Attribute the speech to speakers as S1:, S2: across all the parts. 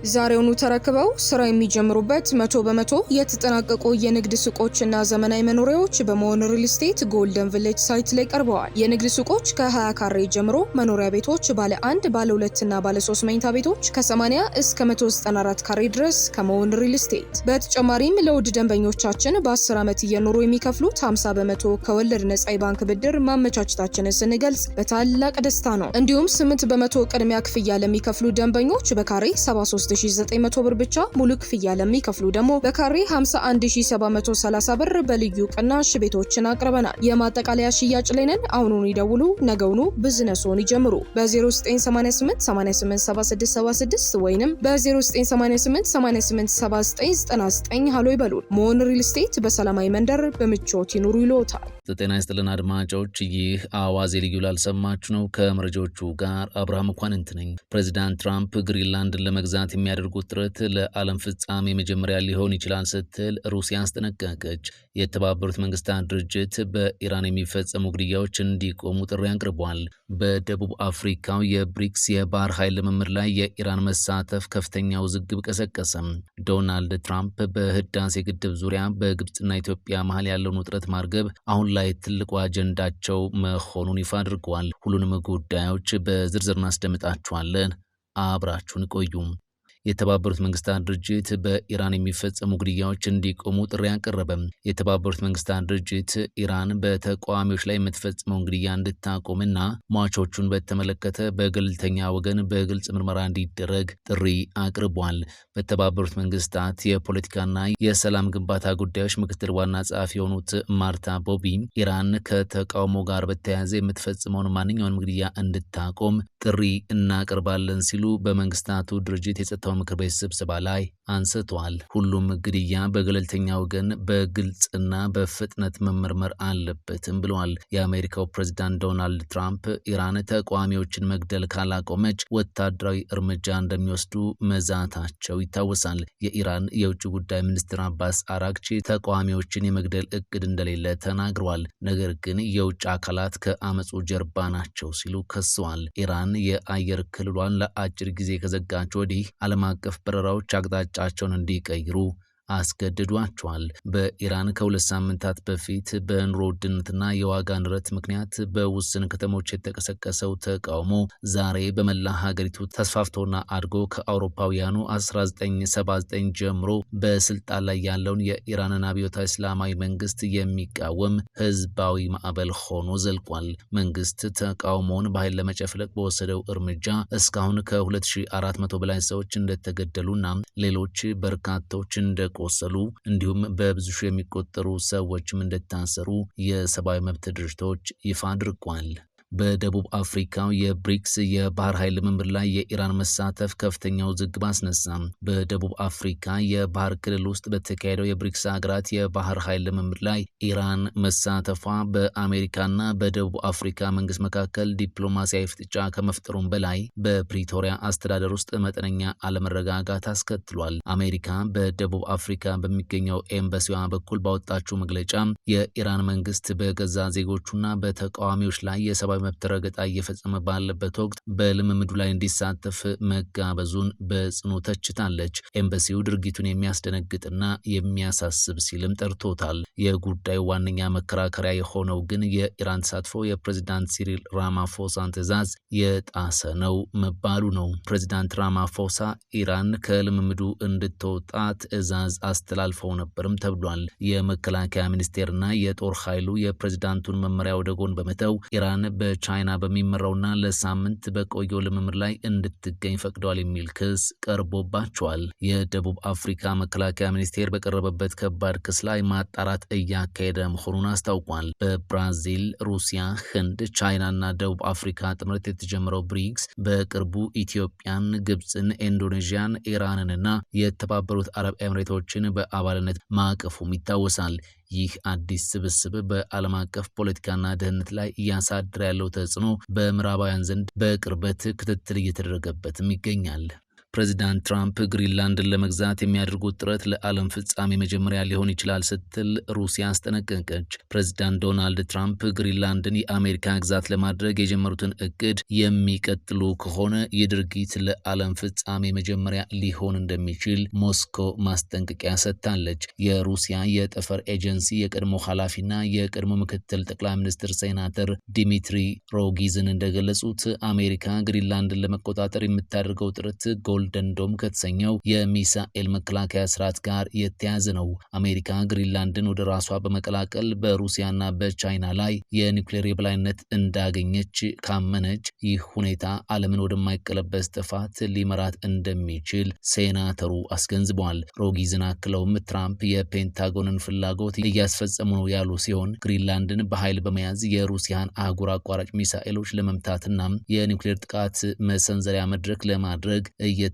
S1: ዛሬውኑ ተረክበው ስራ የሚጀምሩበት 100% የተጠናቀቁ የንግድ ሱቆችና ዘመናዊ መኖሪያዎች በመሆን ሪል ስቴት ጎልደን ቪሌጅ ሳይት ላይ ቀርበዋል። የንግድ ሱቆች ከ20 ካሬ ጀምሮ፣ መኖሪያ ቤቶች ባለ 1፣ ባለ 2 እና ባለ 3 መኝታ ቤቶች ከ80 እስከ 194 ካሬ ድረስ ከመሆን ሪል ስቴት። በተጨማሪም ለውድ ደንበኞቻችን በ10 ዓመት እየኖሩ የሚከፍሉት 50% ከወለድ ነጻ የባንክ ብድር ማመቻቸታችንን ስንገልጽ በታላቅ ደስታ ነው። እንዲሁም 8% ቅድሚያ ክፍያ ለሚከፍሉ ደንበኞች በካሬ 73900 ብር ብቻ፣ ሙሉ ክፍያ ለሚከፍሉ ደግሞ በካሬ 51730 ብር በልዩ ቅናሽ ቤቶችን አቅርበናል። የማጠቃለያ ሽያጭ ላይ ነን። አሁኑኑ ይደውሉ፣ ነገውኑ ቢዝነስዎን ይጀምሩ። በ0988 887676 ወይንም በ0988 887999 ሃሎ ይበሉን። ሞን ሪል ስቴት በሰላማዊ መንደር በምቾት ይኑሩ ይሎታል።
S2: ጤና ይስጥልን አድማጮች፣ ይህ አዋዜ ልዩ ላልሰማችሁ ነው። ከመረጃዎቹ ጋር አብርሃም እንኳንንት ነኝ። ፕሬዚዳንት ትራምፕ ግሪንላንድን ለመግዛት የሚያደርጉት ጥረት ለዓለም ፍጻሜ መጀመሪያ ሊሆን ይችላል ስትል ሩሲያ አስጠነቀቀች። የተባበሩት መንግስታት ድርጅት በኢራን የሚፈጸሙ ግድያዎች እንዲቆሙ ጥሪ አቅርቧል። በደቡብ አፍሪካው የብሪክስ የባህር ኃይል ልምምድ ላይ የኢራን መሳተፍ ከፍተኛ ውዝግብ ቀሰቀሰም። ዶናልድ ትራምፕ በህዳሴ ግድብ ዙሪያ በግብፅና ኢትዮጵያ መሃል ያለውን ውጥረት ማርገብ አሁን ላይ ትልቁ አጀንዳቸው መሆኑን ይፋ አድርገዋል። ሁሉንም ጉዳዮች በዝርዝር እናስደምጣችኋለን። አብራችሁን ቆዩ። የተባበሩት መንግስታት ድርጅት በኢራን የሚፈጸሙ ግድያዎች እንዲቆሙ ጥሪ አቀረበ። የተባበሩት መንግስታት ድርጅት ኢራን በተቃዋሚዎች ላይ የምትፈጽመውን ግድያ እንድታቆምና ሟቾቹን በተመለከተ በገለልተኛ ወገን በግልጽ ምርመራ እንዲደረግ ጥሪ አቅርቧል። በተባበሩት መንግስታት የፖለቲካና የሰላም ግንባታ ጉዳዮች ምክትል ዋና ጸሐፊ የሆኑት ማርታ ቦቢ ኢራን ከተቃውሞ ጋር በተያያዘ የምትፈጽመውን ማንኛውንም ግድያ እንድታቆም ጥሪ እናቀርባለን ሲሉ በመንግስታቱ ድርጅት የጸጥታው ምክር ቤት ስብሰባ ላይ አንስተዋል። ሁሉም ግድያ በገለልተኛ ወገን በግልጽና በፍጥነት መመርመር አለበትም ብለዋል። የአሜሪካው ፕሬዝዳንት ዶናልድ ትራምፕ ኢራን ተቃዋሚዎችን መግደል ካላቆመች ወታደራዊ እርምጃ እንደሚወስዱ መዛታቸው ይታወሳል። የኢራን የውጭ ጉዳይ ሚኒስትር አባስ አራግቺ ተቃዋሚዎችን የመግደል እቅድ እንደሌለ ተናግረዋል። ነገር ግን የውጭ አካላት ከአመፁ ጀርባ ናቸው ሲሉ ከሰዋል። ኢራን የአየር ክልሏን ለአጭር ጊዜ ከዘጋች ወዲህ ዓለም አቀፍ በረራዎች አቅጣጫቸውን እንዲቀይሩ አስገድዷቸዋል። በኢራን ከ2 ሳምንታት በፊት በኑሮ ውድነትና የዋጋ ንረት ምክንያት በውስን ከተሞች የተቀሰቀሰው ተቃውሞ ዛሬ በመላ ሀገሪቱ ተስፋፍቶና አድጎ ከአውሮፓውያኑ 1979 ጀምሮ በስልጣን ላይ ያለውን የኢራንን አብዮታዊ እስላማዊ መንግስት የሚቃወም ህዝባዊ ማዕበል ሆኖ ዘልቋል። መንግስት ተቃውሞውን በኃይል ለመጨፍለቅ በወሰደው እርምጃ እስካሁን ከ2400 በላይ ሰዎች እንደተገደሉና ሌሎች በርካቶች እንደቆሰሉ እንዲሁም በብዙ ሺህ የሚቆጠሩ ሰዎችም እንደታሰሩ የሰብአዊ መብት ድርጅቶች ይፋ አድርጓል። በደቡብ አፍሪካው የብሪክስ የባህር ኃይል ልምምድ ላይ የኢራን መሳተፍ ከፍተኛ ውዝግብ አስነሳም። በደቡብ አፍሪካ የባህር ክልል ውስጥ በተካሄደው የብሪክስ ሀገራት የባህር ኃይል ልምምድ ላይ ኢራን መሳተፏ በአሜሪካና በደቡብ አፍሪካ መንግስት መካከል ዲፕሎማሲያዊ ፍጥጫ ከመፍጠሩም በላይ በፕሪቶሪያ አስተዳደር ውስጥ መጠነኛ አለመረጋጋት አስከትሏል። አሜሪካ በደቡብ አፍሪካ በሚገኘው ኤምባሲዋ በኩል ባወጣችው መግለጫ የኢራን መንግስት በገዛ ዜጎቹና በተቃዋሚዎች ላይ የሰብአዊ መብት ረገጣ እየፈጸመ ባለበት ወቅት በልምምዱ ላይ እንዲሳተፍ መጋበዙን በጽኑ ተችታለች። ኤምባሲው ድርጊቱን የሚያስደነግጥና የሚያሳስብ ሲልም ጠርቶታል። የጉዳዩ ዋነኛ መከራከሪያ የሆነው ግን የኢራን ተሳትፎ የፕሬዝዳንት ሲሪል ራማፎሳን ትዕዛዝ የጣሰ ነው መባሉ ነው። ፕሬዝዳንት ራማፎሳ ኢራን ከልምምዱ እንድትወጣ ትዕዛዝ አስተላልፈው ነበርም ተብሏል። የመከላከያ ሚኒስቴርና የጦር ኃይሉ የፕሬዝዳንቱን መመሪያ ወደ ጎን በመተው ኢራን በቻይና በሚመራውና ለሳምንት በቆየው ልምምድ ላይ እንድትገኝ ፈቅደዋል የሚል ክስ ቀርቦባቸዋል። የደቡብ አፍሪካ መከላከያ ሚኒስቴር በቀረበበት ከባድ ክስ ላይ ማጣራት እያካሄደ መሆኑን አስታውቋል። በብራዚል፣ ሩሲያ፣ ህንድ፣ ቻይናና ደቡብ አፍሪካ ጥምረት የተጀመረው ብሪክስ በቅርቡ ኢትዮጵያን፣ ግብፅን፣ ኢንዶኔዥያን፣ ኢራንንና የተባበሩት አረብ ኤምሬቶችን በአባልነት ማቀፉም ይታወሳል። ይህ አዲስ ስብስብ በዓለም አቀፍ ፖለቲካና ደህንነት ላይ እያሳደረ ያለው ተጽዕኖ በምዕራባውያን ዘንድ በቅርበት ክትትል እየተደረገበትም ይገኛል። ፕሬዚዳንት ትራምፕ ግሪንላንድን ለመግዛት የሚያደርጉት ጥረት ለዓለም ፍጻሜ መጀመሪያ ሊሆን ይችላል ስትል ሩሲያ አስጠነቀቀች። ፕሬዚዳንት ዶናልድ ትራምፕ ግሪንላንድን የአሜሪካ ግዛት ለማድረግ የጀመሩትን እቅድ የሚቀጥሉ ከሆነ ይህ ድርጊት ለዓለም ፍጻሜ መጀመሪያ ሊሆን እንደሚችል ሞስኮ ማስጠንቀቂያ ሰጥታለች። የሩሲያ የጠፈር ኤጀንሲ የቀድሞ ኃላፊና የቀድሞ ምክትል ጠቅላይ ሚኒስትር ሴናተር ዲሚትሪ ሮጊዝን እንደገለጹት አሜሪካ ግሪንላንድን ለመቆጣጠር የምታደርገው ጥረት ጎልደን ዶም ከተሰኘው የሚሳኤል መከላከያ ስርዓት ጋር የተያያዘ ነው። አሜሪካ ግሪንላንድን ወደ ራሷ በመቀላቀል በሩሲያና በቻይና ላይ የኒውክሌር የበላይነት እንዳገኘች ካመነች ይህ ሁኔታ ዓለምን ወደማይቀለበስ ጥፋት ሊመራት እንደሚችል ሴናተሩ አስገንዝበዋል። ሮጊዝን አክለውም ትራምፕ የፔንታጎንን ፍላጎት እያስፈጸሙ ነው ያሉ ሲሆን ግሪንላንድን በኃይል በመያዝ የሩሲያን አህጉር አቋራጭ ሚሳኤሎች ለመምታትና የኒውክሌር ጥቃት መሰንዘሪያ መድረክ ለማድረግ እየታቀደ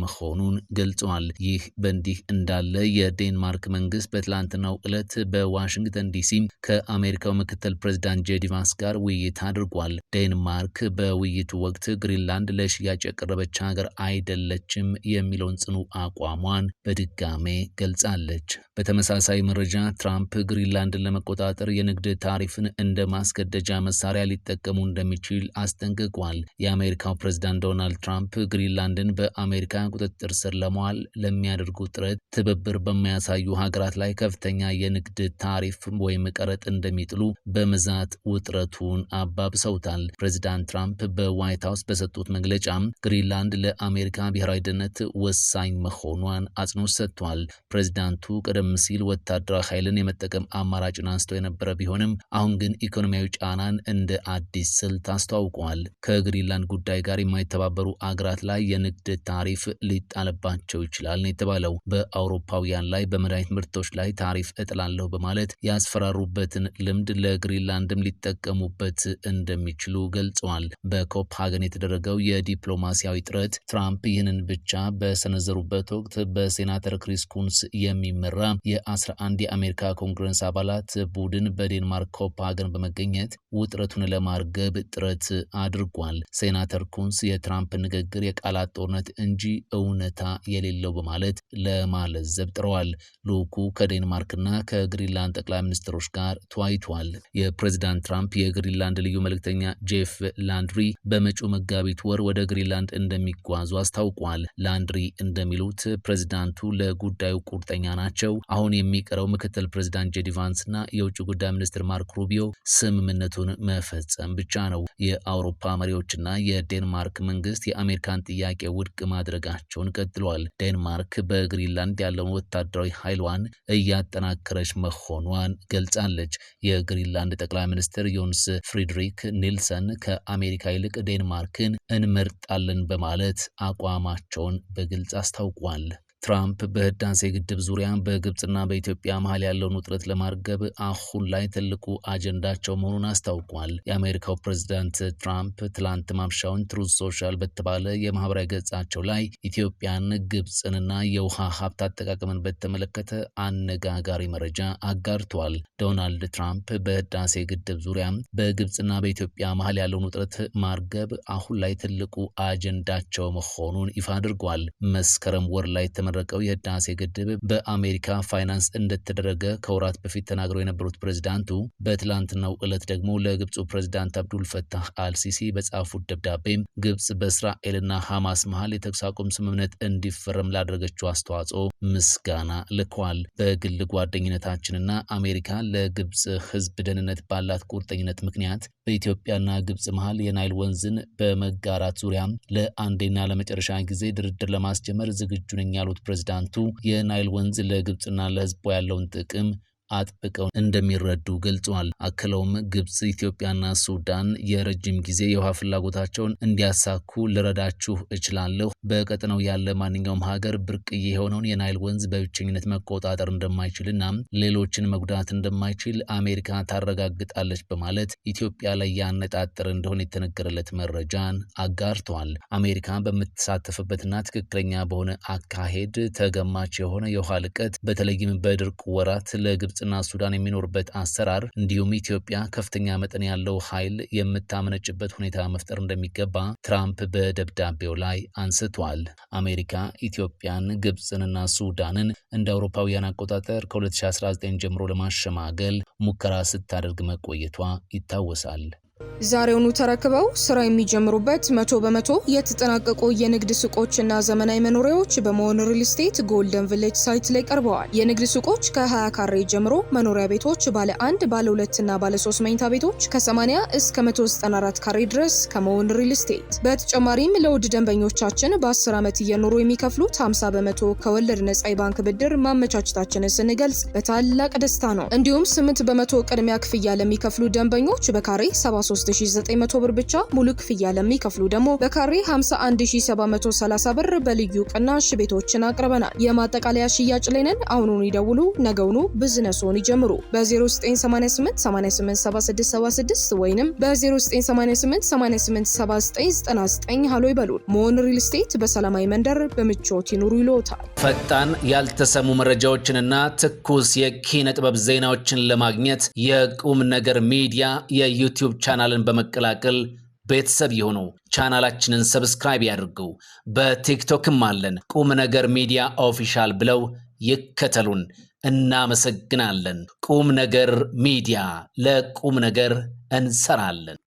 S2: መሆኑን ገልጸዋል። ይህ በእንዲህ እንዳለ የዴንማርክ መንግስት በትላንትናው ዕለት በዋሽንግተን ዲሲ ከአሜሪካው ምክትል ፕሬዚዳንት ጄዲ ቫንስ ጋር ውይይት አድርጓል። ዴንማርክ በውይይቱ ወቅት ግሪንላንድ ለሽያጭ የቀረበች ሀገር አይደለችም የሚለውን ጽኑ አቋሟን በድጋሜ ገልጻለች። በተመሳሳይ መረጃ ትራምፕ ግሪንላንድን ለመቆጣጠር የንግድ ታሪፍን እንደ ማስገደጃ መሳሪያ ሊጠቀሙ እንደሚችል አስጠንቅቋል። የአሜሪካው ፕሬዚዳንት ዶናልድ ትራምፕ ግሪንላንድን በአሜሪካ ቁጥጥር ስር ለመዋል ለሚያደርጉት ጥረት ትብብር በሚያሳዩ ሀገራት ላይ ከፍተኛ የንግድ ታሪፍ ወይም ቀረጥ እንደሚጥሉ በመዛት ውጥረቱን አባብሰውታል። ፕሬዚዳንት ትራምፕ በዋይት ሀውስ በሰጡት መግለጫ ግሪንላንድ ለአሜሪካ ብሔራዊ ደህንነት ወሳኝ መሆኗን አጽንኦት ሰጥቷል። ፕሬዚዳንቱ ቀደም ሲል ወታደራዊ ኃይልን የመጠቀም አማራጭን አንስተው የነበረ ቢሆንም አሁን ግን ኢኮኖሚያዊ ጫናን እንደ አዲስ ስልት አስተዋውቀዋል። ከግሪንላንድ ጉዳይ ጋር የማይተባበሩ አገራት ላይ የንግድ ታሪፍ ሊጣልባቸው ይችላል ነው የተባለው። በአውሮፓውያን ላይ በመድኃኒት ምርቶች ላይ ታሪፍ እጥላለሁ በማለት ያስፈራሩበትን ልምድ ለግሪንላንድም ሊጠቀሙበት እንደሚችሉ ገልጸዋል። በኮፕሃገን የተደረገው የዲፕሎማሲያዊ ጥረት ትራምፕ ይህንን ብቻ በሰነዘሩበት ወቅት በሴናተር ክሪስ ኩንስ የሚመራ የ11 የአሜሪካ ኮንግረስ አባላት ቡድን በዴንማርክ ኮፕሃገን በመገኘት ውጥረቱን ለማርገብ ጥረት አድርጓል። ሴናተር ኩንስ የትራምፕ ንግግር የቃላት ጦርነት እንጂ እውነታ የሌለው በማለት ለማለዘብ ጥረዋል። ልዑኩ ከዴንማርክና ከግሪንላንድ ጠቅላይ ሚኒስትሮች ጋር ተወያይቷል። የፕሬዚዳንት ትራምፕ የግሪንላንድ ልዩ መልእክተኛ ጄፍ ላንድሪ በመጪው መጋቢት ወር ወደ ግሪንላንድ እንደሚጓዙ አስታውቋል። ላንድሪ እንደሚሉት ፕሬዚዳንቱ ለጉዳዩ ቁርጠኛ ናቸው። አሁን የሚቀረው ምክትል ፕሬዚዳንት ጄዲ ቫንስና የውጭ ጉዳይ ሚኒስትር ማርክ ሩቢዮ ስምምነቱን መፈጸም ብቻ ነው። የአውሮፓ መሪዎችና የዴንማርክ መንግስት የአሜሪካን ጥያቄ ውድቅ ማድረጋቸውን ቀጥሏል። ዴንማርክ በግሪንላንድ ያለውን ወታደራዊ ኃይሏን እያጠናከረች መሆኗን ገልጻለች። የግሪንላንድ ጠቅላይ ሚኒስትር ዮንስ ፍሪድሪክ ኒልሰን ከአሜሪካ ይልቅ ዴንማርክን እንመርጣለን በማለት አቋማቸውን በግልጽ አስታውቋል። ትራምፕ በህዳሴ ግድብ ዙሪያ በግብጽና በኢትዮጵያ መሀል ያለውን ውጥረት ለማርገብ አሁን ላይ ትልቁ አጀንዳቸው መሆኑን አስታውቋል። የአሜሪካው ፕሬዝዳንት ትራምፕ ትላንት ማምሻውን ትሩዝ ሶሻል በተባለ የማህበራዊ ገጻቸው ላይ ኢትዮጵያን፣ ግብጽንና የውሃ ሀብት አጠቃቀምን በተመለከተ አነጋጋሪ መረጃ አጋርተዋል። ዶናልድ ትራምፕ በህዳሴ ግድብ ዙሪያ በግብጽና በኢትዮጵያ መሀል ያለውን ውጥረት ማርገብ አሁን ላይ ትልቁ አጀንዳቸው መሆኑን ይፋ አድርጓል። መስከረም ወር ላይ የተመረቀው የህዳሴ ግድብ በአሜሪካ ፋይናንስ እንደተደረገ ከወራት በፊት ተናግረው የነበሩት ፕሬዝዳንቱ በትላንትናው ዕለት ደግሞ ለግብፁ ፕሬዝዳንት አብዱል ፈታህ አልሲሲ በጻፉት ደብዳቤ ግብጽ በእስራኤልና ሐማስ መሃል የተኩስ አቁም ስምምነት እንዲፈረም ላደረገችው አስተዋጽኦ ምስጋና ልከዋል። በግል ጓደኝነታችንና አሜሪካ ለግብጽ ህዝብ ደህንነት ባላት ቁርጠኝነት ምክንያት በኢትዮጵያና ግብጽ መሃል የናይል ወንዝን በመጋራት ዙሪያ ለአንዴና ለመጨረሻ ጊዜ ድርድር ለማስጀመር ዝግጁ ነኝ ያሉት ፕሬዝዳንቱ የናይል ወንዝ ለግብጽና ለህዝቧ ያለውን ጥቅም አጥብቀው እንደሚረዱ ገልጸዋል። አክለውም ግብጽ፣ ኢትዮጵያና ሱዳን የረጅም ጊዜ የውሃ ፍላጎታቸውን እንዲያሳኩ ልረዳችሁ እችላለሁ። በቀጠናው ያለ ማንኛውም ሀገር ብርቅዬ የሆነውን የናይል ወንዝ በብቸኝነት መቆጣጠር እንደማይችልና ሌሎችን መጉዳት እንደማይችል አሜሪካ ታረጋግጣለች በማለት ኢትዮጵያ ላይ ያነጣጠረ እንደሆነ የተነገረለት መረጃን አጋርተዋል። አሜሪካ በምትሳተፍበትና ትክክለኛ በሆነ አካሄድ ተገማች የሆነ የውሃ ልቀት በተለይም በድርቅ ወራት ለግብጽ ግብጽና ሱዳን የሚኖርበት አሰራር እንዲሁም ኢትዮጵያ ከፍተኛ መጠን ያለው ኃይል የምታመነጭበት ሁኔታ መፍጠር እንደሚገባ ትራምፕ በደብዳቤው ላይ አንስቷል። አሜሪካ ኢትዮጵያን፣ ግብጽንና ሱዳንን እንደ አውሮፓውያን አቆጣጠር ከ2019 ጀምሮ ለማሸማገል ሙከራ ስታደርግ መቆየቷ ይታወሳል።
S1: ዛሬውኑ ተረክበው ስራ የሚጀምሩበት 100% የተጠናቀቁ የንግድ ሱቆችና ዘመናዊ መኖሪያዎች በመሆን ሪል ስቴት ጎልደን ቪሌጅ ሳይት ላይ ቀርበዋል። የንግድ ሱቆች ከ20 ካሬ ጀምሮ፣ መኖሪያ ቤቶች ባለ 1፣ ባለ 2 እና ባለ 3 መኝታ ቤቶች ከ80 እስከ 194 ካሬ ድረስ ከመሆን ሪል ስቴት። በተጨማሪም ለውድ ደንበኞቻችን በ10 ዓመት እየኖሩ የሚከፍሉት 50% ከወለድ ነጻ የባንክ ብድር ማመቻቸታችንን ስንገልጽ በታላቅ ደስታ ነው። እንዲሁም 8% ቅድሚያ ክፍያ ለሚከፍሉ ደንበኞች በካሬ 3900 ብር ብቻ፣ ሙሉ ክፍያ ለሚከፍሉ ደግሞ በካሬ 51730 ብር በልዩ ቅናሽ ቤቶችን አቅርበናል። የማጠቃለያ ሽያጭ ላይ ነን። አሁኑን ይደውሉ፣ ነገውኑ ቢዝነስዎን ይጀምሩ። በ0988 887676 ወይንም በ0988 887999 ሃሎ ይበሉን። መሆን ሪል ስቴት በሰላማዊ መንደር በምቾት ይኑሩ ይሎታል።
S2: ፈጣን ያልተሰሙ መረጃዎችንና ትኩስ የኪነ ጥበብ ዜናዎችን ለማግኘት የቁም ነገር ሚዲያ የዩቲዩብ ቻናልን በመቀላቀል ቤተሰብ የሆኑ ቻናላችንን ሰብስክራይብ ያድርጉ። በቲክቶክም አለን። ቁም ነገር ሚዲያ ኦፊሻል ብለው ይከተሉን። እናመሰግናለን። ቁም ነገር ሚዲያ፣ ለቁም ነገር እንሰራለን።